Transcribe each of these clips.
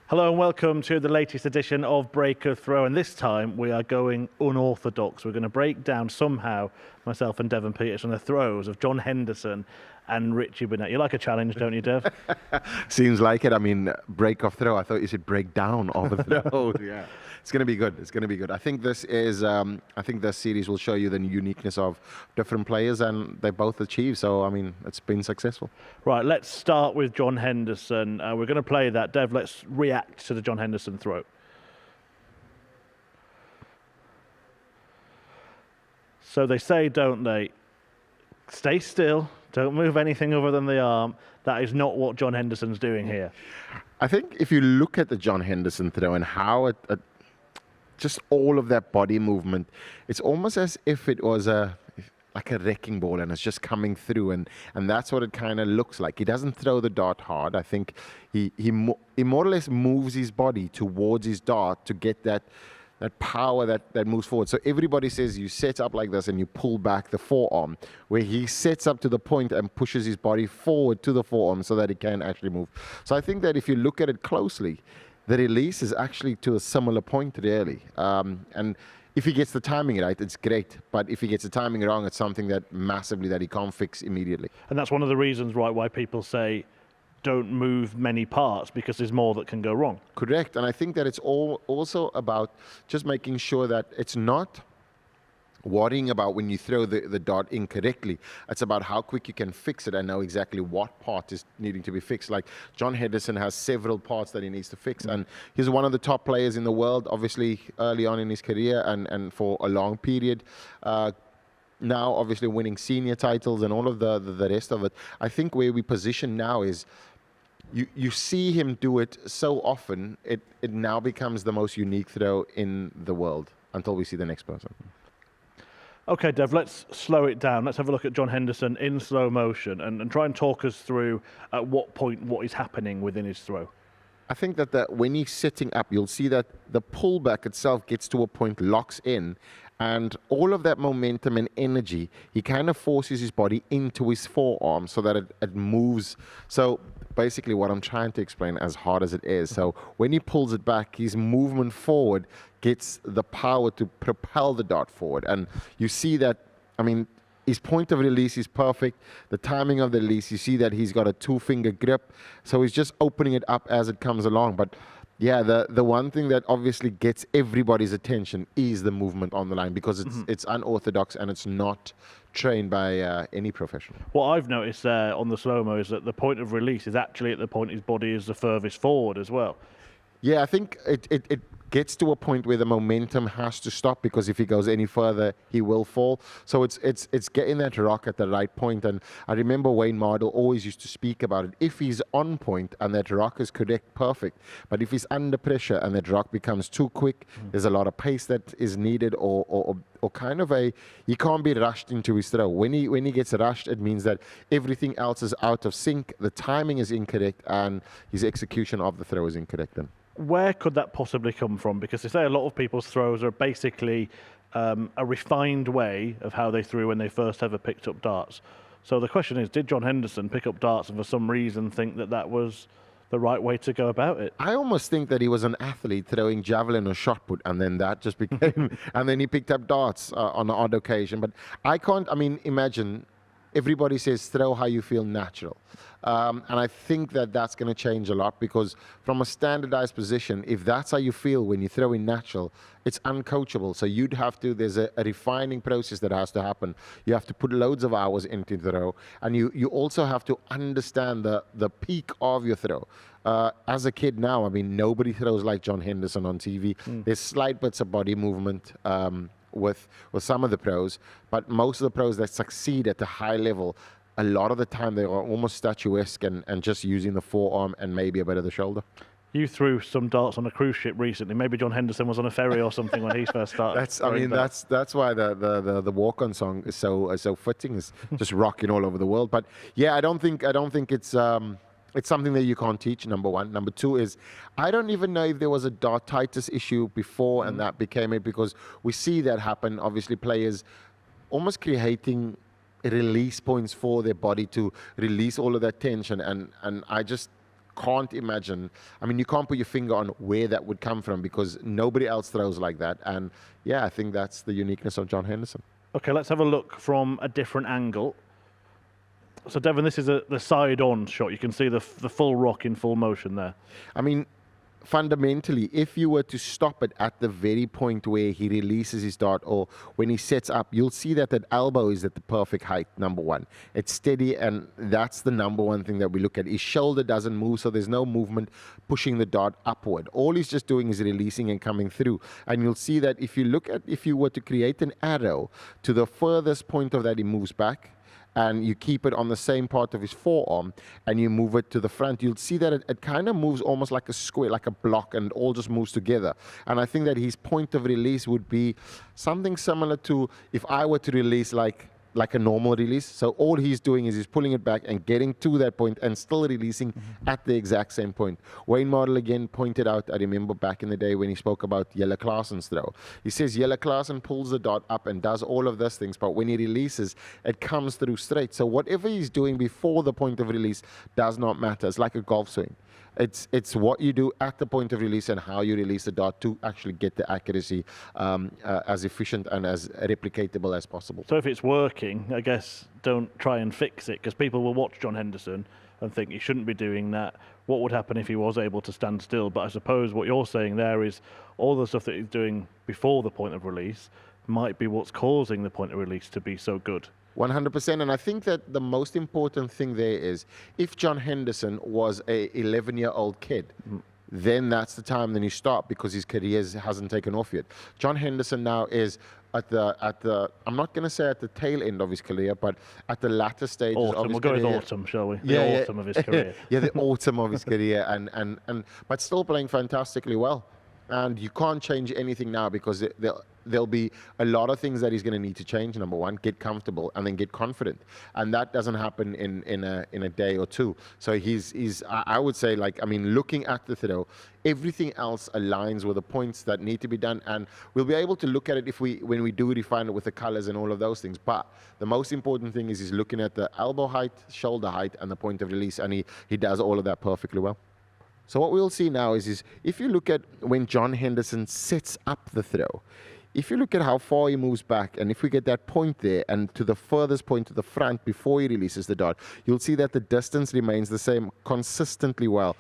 Hello and welcome to the latest edition of Break or Throw, and this time we are going unorthodox. We're going to break down somehow, myself and Devon Peterson, the throws of John Henderson and Richie Burnett. You like a challenge, don't you, Dev? Seems like it. I mean, break of throw. I thought you said break down of a throw. Yeah, it's going to be good. It's going to be good. I think this series will show you the uniqueness of different players, and they both achieve. So, I mean, it's been successful. Right, let's start with John Henderson. We're going to play that. Dev, let's react to the John Henderson throw. So they say, don't they? Stay still. Don't move anything other than the arm. That is not what John Henderson's doing here. I think if you look at the John Henderson throw and how just all of that body movement, it's almost as if it was like a wrecking ball and it's just coming through, and that's what it kind of looks like. He doesn't throw the dart hard. I think he more or less moves his body towards his dart to get that power that moves forward. So everybody says you set up like this and you pull back the forearm, where he sets up to the point and pushes his body forward to the forearm so that he can actually move. So I think that if you look at it closely, the release is actually to a similar point really. And if he gets the timing right, it's great. But if he gets the timing wrong, it's something that he can't fix immediately. And that's one of the reasons, right, why people say don't move many parts, because there's more that can go wrong. Correct. And I think that it's also about just making sure that it's not worrying about when you throw the dart incorrectly. It's about how quick you can fix it and know exactly what part is needing to be fixed. Like John Henderson has several parts that he needs to fix, and he's one of the top players in the world, obviously early on in his career and for a long period. Now obviously winning senior titles and all of the rest of it. I think where we position now is you see him do it so often, it now becomes the most unique throw in the world until we see the next person. Okay, Dev, let's slow it down. Let's have a look at John Henderson in slow motion and try and talk us through at what point what is happening within his throw. I think that when he's sitting up, you'll see that the pullback itself gets to a point, locks in, and all of that momentum and energy, he kind of forces his body into his forearm so that it moves. So basically what I'm trying to explain, as hard as it is, so when he pulls it back, his movement forward gets the power to propel the dart forward. And you see that, I mean, his point of release is perfect. The timing of the release, you see that he's got a two-finger grip. So he's just opening it up as it comes along. But yeah, the one thing that obviously gets everybody's attention is the movement on the line, because it's unorthodox and it's not trained by any professional. What I've noticed there on the slow-mo is that the point of release is actually at the point his body is the furthest forward as well. Yeah, I think it gets to a point where the momentum has to stop, because if he goes any further, he will fall. So it's getting that rock at the right point. And I remember Wayne Mardell always used to speak about it. If he's on point and that rock is correct, perfect. But if he's under pressure and that rock becomes too quick, there's a lot of pace that is needed, or kind of he can't be rushed into his throw. When he gets rushed, it means that everything else is out of sync, the timing is incorrect, and his execution of the throw is incorrect then. Where could that possibly come from? Because they say a lot of people's throws are basically a refined way of how they threw when they first ever picked up darts. So the question is, did John Henderson pick up darts and for some reason think that that was the right way to go about it? I almost think that he was an athlete throwing javelin or shot put, and then that just became, and then he picked up darts on an odd occasion. But imagine, everybody says throw how you feel natural. And I think that that's going to change a lot, because from a standardized position, if that's how you feel when you throw in natural, it's uncoachable. So there's a refining process that has to happen. You have to put loads of hours into the throw, and you also have to understand the peak of your throw. As a kid now, I mean, nobody throws like John Henderson on TV. There's slight bits of body movement with some of the pros, but most of the pros that succeed at the high level, a lot of the time they are almost statuesque and just using the forearm and maybe a bit of the shoulder. You threw some darts on a cruise ship recently. Maybe John Henderson was on a ferry or something when he first started. That's why the walk-on song is so fitting. It's just rocking all over the world. But yeah, I don't think it's something that you can't teach, number one. Number two is, I don't even know if there was a dartitis issue before and that became it, because we see that happen. Obviously, players almost creating release points for their body to release all of that tension, and I just can't imagine. I mean, you can't put your finger on where that would come from because nobody else throws like that. And yeah, I think that's the uniqueness of John Henderson. Okay, let's have a look from a different angle. So, Devon, this is the side-on shot. You can see the full rock in full motion there. I mean, fundamentally, if you were to stop it at the very point where he releases his dart or when he sets up, you'll see that that elbow is at the perfect height, number one. It's steady, and that's the number one thing that we look at. His shoulder doesn't move, so there's no movement pushing the dart upward. All he's just doing is releasing and coming through. And you'll see that if you were to create an arrow to the furthest point of that, he moves back, and you keep it on the same part of his forearm and you move it to the front, you'll see that it kind of moves almost like a square, like a block, and it all just moves together. And I think that his point of release would be something similar to if I were to release like a normal release. So all he's doing is he's pulling it back and getting to that point and still releasing at the exact same point. Wayne Mardle again pointed out, I remember back in the day when he spoke about Jelle Klaassen's throw. He says Jelle Klaassen pulls the dart up and does all of those things, but when he releases, it comes through straight. So whatever he's doing before the point of release does not matter. It's like a golf swing. It's what you do at the point of release and how you release the dart to actually get the accuracy as efficient and as replicatable as possible. So if it's working, I guess don't try and fix it, because people will watch John Henderson and think he shouldn't be doing that. What would happen if he was able to stand still? But I suppose what you're saying there is all the stuff that he's doing before the point of release might be what's causing the point of release to be so good. 100%, and I think that the most important thing there is if John Henderson was a 11-year-old kid, then that's the time then you stop, because his career hasn't taken off yet. John Henderson now is at the I'm not going to say at the tail end of his career, but at the latter stages of his We'll career. go with autumn, shall we? The autumn of his career. Yeah, the autumn of his career, and but still playing fantastically well. And you can't change anything now, because there'll be a lot of things that he's going to need to change. Number one, get comfortable and then get confident, and that doesn't happen in a day or two. So I would say, like, I mean, looking at the throw, everything else aligns with the points that need to be done, and we'll be able to look at it when we do refine it with the colors and all of those things. But the most important thing is he's looking at the elbow height, shoulder height, and the point of release, and he does all of that perfectly well. So what we'll see now is if you look at when John Henderson sets up the throw, if you look at how far he moves back, and if we get that point there and to the furthest point to the front before he releases the dart, you'll see that the distance remains the same consistently well.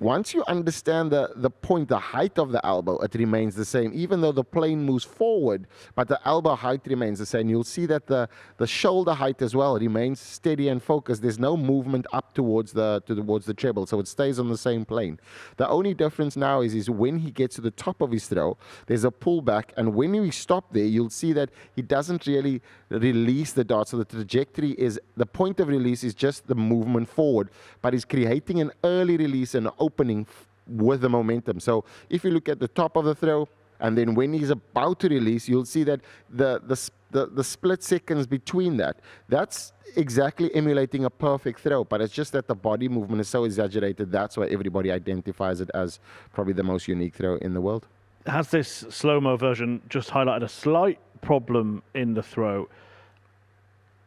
Once you understand the point, the height of the elbow, it remains the same, even though the plane moves forward, but the elbow height remains the same. You'll see that the shoulder height as well remains steady and focused. There's no movement up towards the treble, so it stays on the same plane. The only difference now is when he gets to the top of his throw, there's a pullback, and when we stop there, you'll see that he doesn't really release the dart. So the trajectory is, the point of release is just the movement forward, but he's creating an early release and opening with the momentum. So if you look at the top of the throw, and then when he's about to release, you'll see that the split seconds between that's exactly emulating a perfect throw, but it's just that the body movement is so exaggerated. That's why everybody identifies it as probably the most unique throw in the world. Has this slow-mo version just highlighted a slight problem in the throw?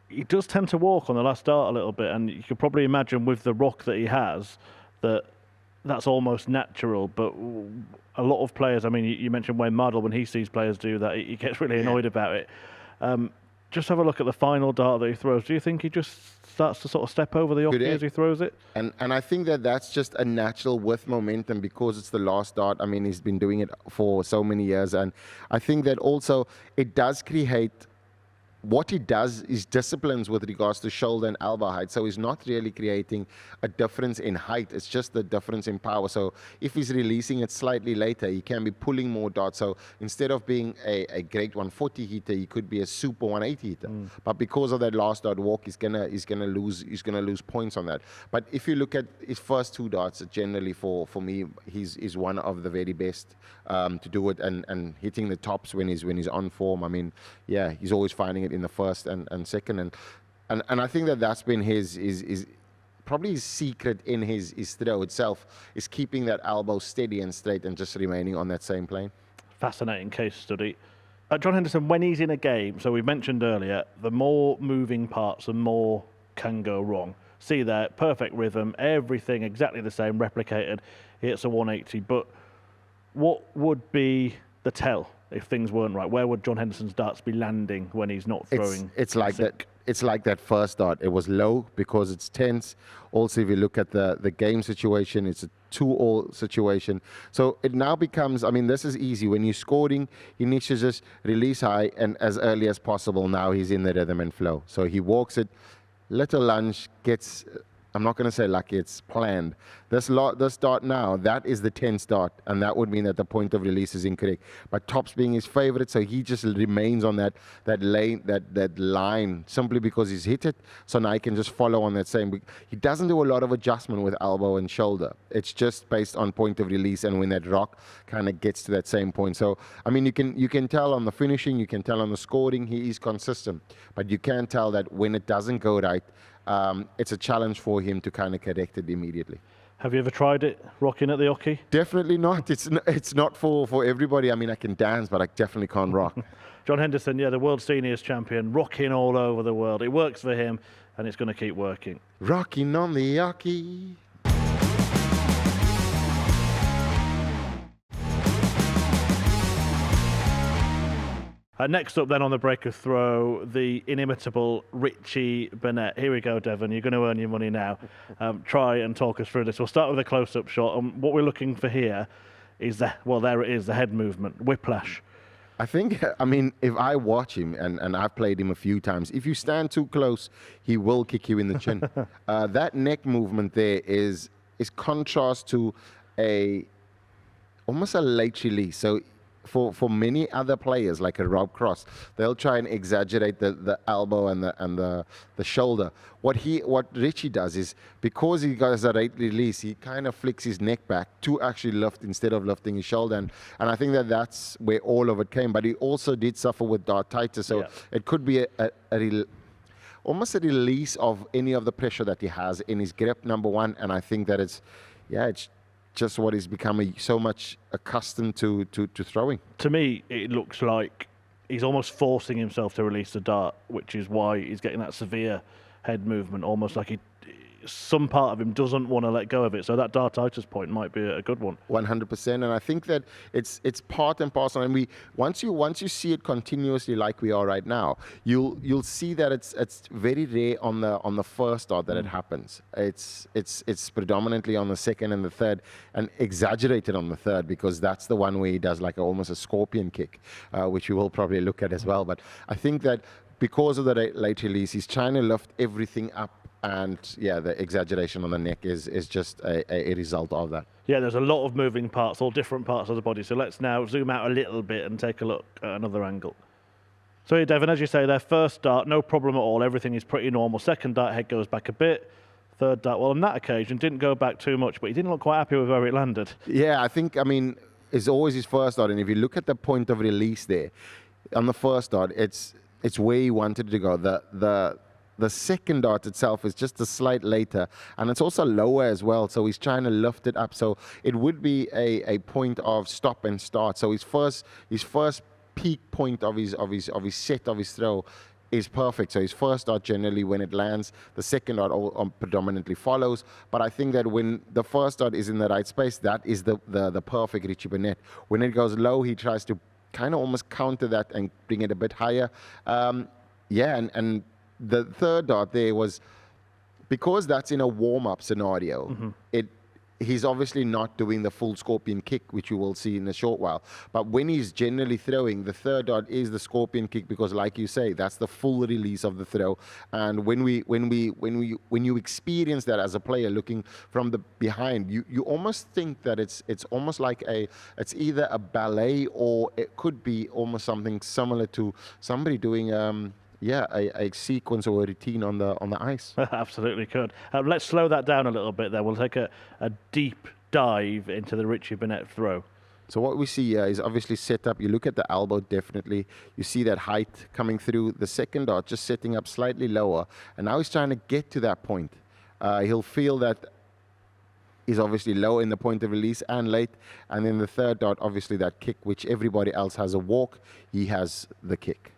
He does tend to walk on the last dart a little bit, and you could probably imagine with the rock that he has that's almost natural, but a lot of players, I mean, you mentioned Wayne Mardle, when he sees players do that, he gets really annoyed about it. Just have a look at the final dart that he throws. Do you think he just starts to sort of step over the off as he throws it? And I think that's just a natural with momentum, because it's the last dart. I mean, he's been doing it for so many years, and I think that also it does create, what he does is disciplines with regards to shoulder and elbow height. So he's not really creating a difference in height. It's just the difference in power. So if he's releasing it slightly later, he can be pulling more darts. So instead of being a great 140 hitter, he could be a super 180 hitter. But because of that last dart walk, he's gonna lose points on that. But if you look at his first two darts, generally for me, he's one of the very best to do it, and hitting the tops when he's on form. I mean, yeah, he's always finding it in the first and second, and I think that's been his probably his secret in his throw itself, is keeping that elbow steady and straight and just remaining on that same plane. Fascinating case study. John Henderson, when he's in a game, so we mentioned earlier, the more moving parts, the more can go wrong. See there, perfect rhythm, everything exactly the same, replicated. He hits a 180. But what would be the tell if things weren't right? Where would John Henderson's darts be landing when he's not throwing? It's like that. It's like that first dart. It was low because it's tense. Also, if you look at the game situation, it's a 2-all situation. So it now becomes, I mean, this is easy. When you're scoring, he needs to just release high and as early as possible. Now he's in the rhythm and flow. So he walks it, little lunge, gets, I'm not going to say lucky, it's planned. This dart now, that is the 10th dart, and that would mean that the point of release is incorrect. But tops being his favorite, so he just remains on that line simply because he's hit it. So now he can just follow on that same. He doesn't do a lot of adjustment with elbow and shoulder. It's just based on point of release and when that rock kind of gets to that same point. So I mean, you can tell on the finishing, you can tell on the scoring, he is consistent. But you can tell that when it doesn't go right, it's a challenge for him to kind of correct it immediately. Have you ever tried it, rocking at the hockey? Definitely not. It's not for everybody. I mean, I can dance, but I definitely can't rock. John Henderson, yeah, the world seniors champion, rocking all over the world. It works for him, and it's going to keep working. Rocking on the hockey. Next up then on the breaker throw, the inimitable Richie Burnett. Here we go, Devon. You're going to earn your money now. Try and talk us through this. We'll start with a close-up shot. And what we're looking for here is there it is, the head movement, whiplash. I think, I mean, if I watch him, and I've played him a few times, if you stand too close, he will kick you in the chin. That neck movement there is contrast to almost a late release. So for many other players, like a Rob Cross, they'll try and exaggerate the elbow and the shoulder. What Richie does is, because he got a late release, he kind of flicks his neck back to actually lift instead of lifting his shoulder. And I think that's where all of it came. But he also did suffer with dartitis, so it could be almost a release of any of the pressure that he has in his grip, number one. And I think that it's just what he's become so much accustomed to throwing. To me, it looks like he's almost forcing himself to release the dart, which is why he's getting that severe head movement, almost like some part of him doesn't want to let go of it. So that dartitis point might be a good one. 100%, and I think that it's part and parcel. And once you see it continuously like we are right now, you'll see that it's very rare on the first dart that it happens. It's predominantly on the second and the third, and exaggerated on the third, because that's the one where he does like almost a scorpion kick, which we will probably look at as well. But I think that because of the late release, he's trying to lift everything up. And yeah, the exaggeration on the neck is just a result of that. Yeah, there's a lot of moving parts, all different parts of the body. So let's now zoom out a little bit and take a look at another angle. So yeah, Devon, as you say, their first dart, no problem at all. Everything is pretty normal. Second dart, head goes back a bit. Third dart, well, on that occasion, didn't go back too much, but he didn't look quite happy with where it landed. Yeah, I mean, it's always his first dart. And if you look at the point of release there, on the first dart, it's where he wanted to go. The second dart itself is just a slight later, and it's also lower as well, so he's trying to lift it up. So it would be a point of stop and start. So his first peak point of his set of his throw is perfect. So his first dart, generally when it lands, the second dart predominantly follows. But I think that when the first dart is in the right space, that is the perfect Richie Burnett. When it goes low, he tries to kind of almost counter that and bring it a bit higher. And the third dart there was, because that's in a warm-up scenario, he's obviously not doing the full scorpion kick, which you will see in a short while. But when he's generally throwing, the third dart is the scorpion kick, because like you say, that's the full release of the throw. And when you experience that as a player looking from the behind, you almost think that it's almost like it's either a ballet, or it could be almost something similar to somebody doing a sequence or a routine on the ice. Absolutely could. Let's slow that down a little bit there. We'll take a deep dive into the Richie Burnett throw. So what we see here is obviously set up. You look at the elbow, definitely. You see that height coming through. The second dart just setting up slightly lower. And now he's trying to get to that point. He'll feel that he's obviously low in the point of release and late. And then the third dart, obviously that kick, which everybody else has a walk, he has the kick.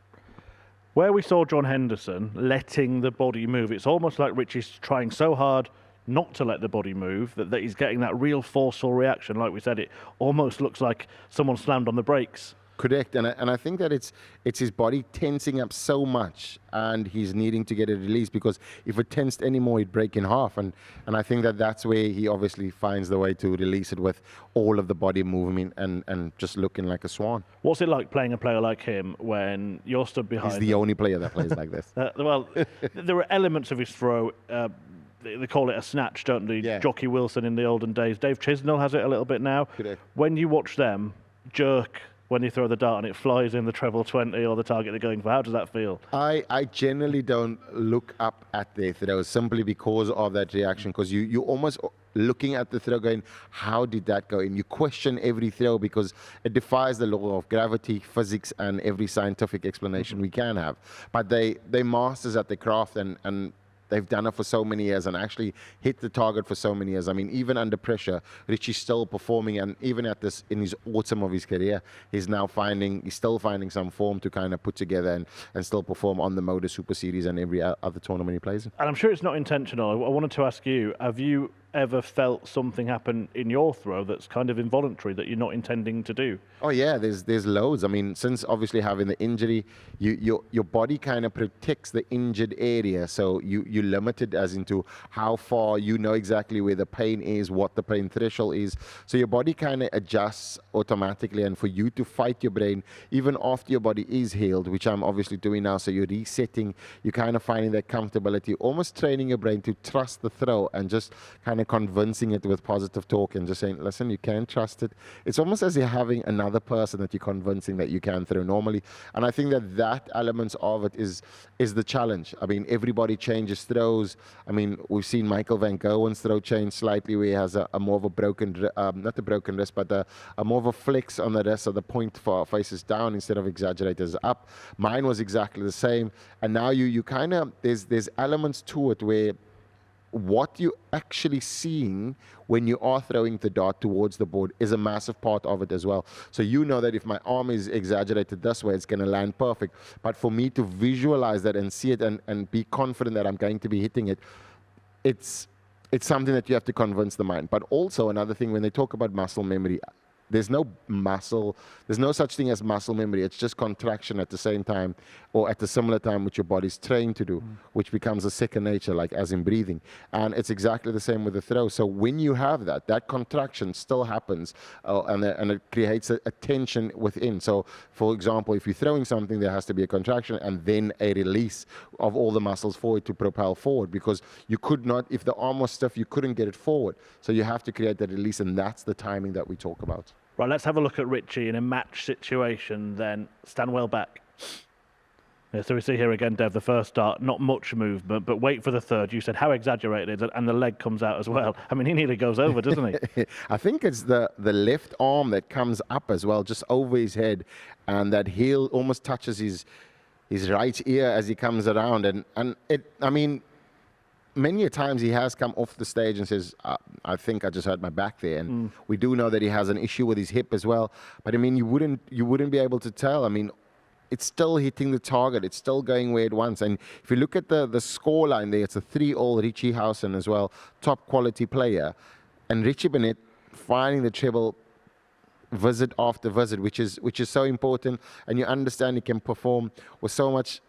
Where we saw John Henderson letting the body move, it's almost like Richie's trying so hard not to let the body move that he's getting that real forceful reaction. Like we said, it almost looks like someone slammed on the brakes. Correct, and I think that it's his body tensing up so much, and he's needing to get it released, because if it tensed anymore, it'd break in half, and I think that that's where he obviously finds the way to release it with all of the body movement and just looking like a swan. What's it like playing a player like him when you're stood behind? He's the only player that plays like this. Well, there are elements of his throw. They call it a snatch, don't they? Yeah. Jockey Wilson in the olden days. Dave Chisnell has it a little bit now. Correct. When you watch them jerk when you throw the dart and it flies in the treble 20 or the target they're going for, how does that feel? I generally don't look up at their throws simply because of that reaction, because you're almost looking at the throw going, how did that go in? You question every throw because it defies the law of gravity, physics, and every scientific explanation we can have. But they masters at the craft, and they've done it for so many years and actually hit the target for so many years. I mean, even under pressure, Richie's still performing, and even at this, in his autumn of his career, he's still finding some form to kind of put together and still perform on the MODUS Super Series and every other tournament he plays in. And I'm sure it's not intentional. I wanted to ask you, have you ever felt something happen in your throw that's kind of involuntary that you're not intending to do? Oh yeah, there's loads. I mean, since obviously having the injury, your body kind of protects the injured area, so you're limited as into how far, you know exactly where the pain is, what the pain threshold is, so your body kind of adjusts automatically. And for you to fight your brain even after your body is healed, which I'm obviously doing now, so you're resetting, you're kind of finding that comfortability, almost training your brain to trust the throw and just kind of convincing it with positive talk and just saying, listen, you can trust it. It's almost as you're having another person that you're convincing that you can throw normally. And I think that elements of it is the challenge. I mean, everybody changes throws. I mean, we've seen Michael Van Gowen's throw change slightly, where he has a more of a broken, not a broken wrist, but a more of a flex on the wrist, so the point faces down instead of exaggerated up. Mine was exactly the same. And now you kind of, there's elements to it where what you're actually seeing when you are throwing the dart towards the board is a massive part of it as well. So you know that if my arm is exaggerated this way, it's going to land perfect. But for me to visualize that and see it and be confident that I'm going to be hitting it, it's something that you have to convince the mind. But also another thing, when they talk about muscle memory, there's no such thing as muscle memory. It's just contraction at the same time, or at a similar time, which your body's trained to do, which becomes a second nature, like as in breathing. And it's exactly the same with the throw. So when you have that contraction still happens, and it creates a tension within. So for example, if you're throwing something, there has to be a contraction and then a release of all the muscles for it to propel forward, because you could not, if the arm was stiff, you couldn't get it forward. So you have to create that release, and that's the timing that we talk about. Right, let's have a look at Richie in a match situation then. Stand well back. Yeah, so we see here again, Dev, the first dart, not much movement, but wait for the third. You said how exaggerated, and the leg comes out as well. I mean, he nearly goes over, doesn't he? I think it's the left arm that comes up as well, just over his head, and that heel almost touches his right ear as he comes around. And it, I mean, many a times he has come off the stage and says, I think I just hurt my back there. And we do know that he has an issue with his hip as well. But I mean, you wouldn't be able to tell. I mean, it's still hitting the target. It's still going where it wants. And if you look at the score line there, it's a 3-all Richie Housen as well, top quality player. And Richie Burnett finding the treble visit after visit, which is so important. And you understand he can perform with so much.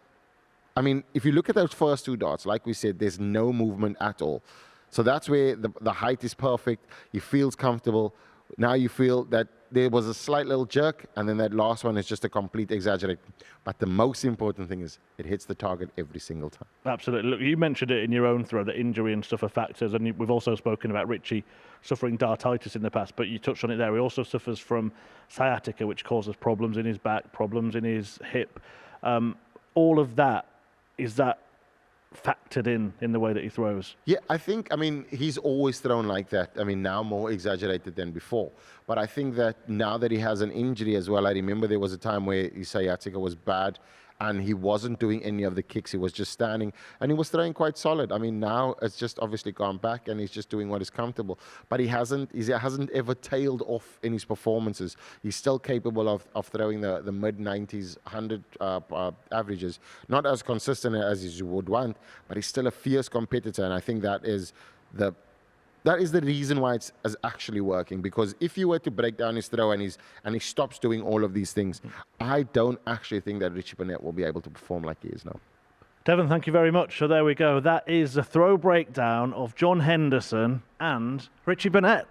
I mean, if you look at those first two darts, like we said, there's no movement at all. So that's where the height is perfect. He feels comfortable. Now you feel that there was a slight little jerk, and then that last one is just a complete exaggeration. But the most important thing is it hits the target every single time. Absolutely. Look, you mentioned it in your own throw, that injury and stuff are factors, and we've also spoken about Richie suffering dartitis in the past, but you touched on it there. He also suffers from sciatica, which causes problems in his back, problems in his hip. All of that, is that factored in the way that he throws? Yeah, I mean, he's always thrown like that. I mean, now more exaggerated than before. But I think that now that he has an injury as well, I remember there was a time where his sciatica was bad, and he wasn't doing any of the kicks. He was just standing, and he was throwing quite solid. I mean, now it's just obviously gone back, and he's just doing what is comfortable. But he hasn't ever tailed off in his performances. He's still capable of throwing the mid-90s, 100 averages. Not as consistent as you would want, but he's still a fierce competitor, and I think that is the reason why it's actually working. Because if you were to break down his throw and he stops doing all of these things, I don't actually think that Richie Burnett will be able to perform like he is now. Devon, thank you very much. So there we go. That is the throw breakdown of John Henderson and Richie Burnett.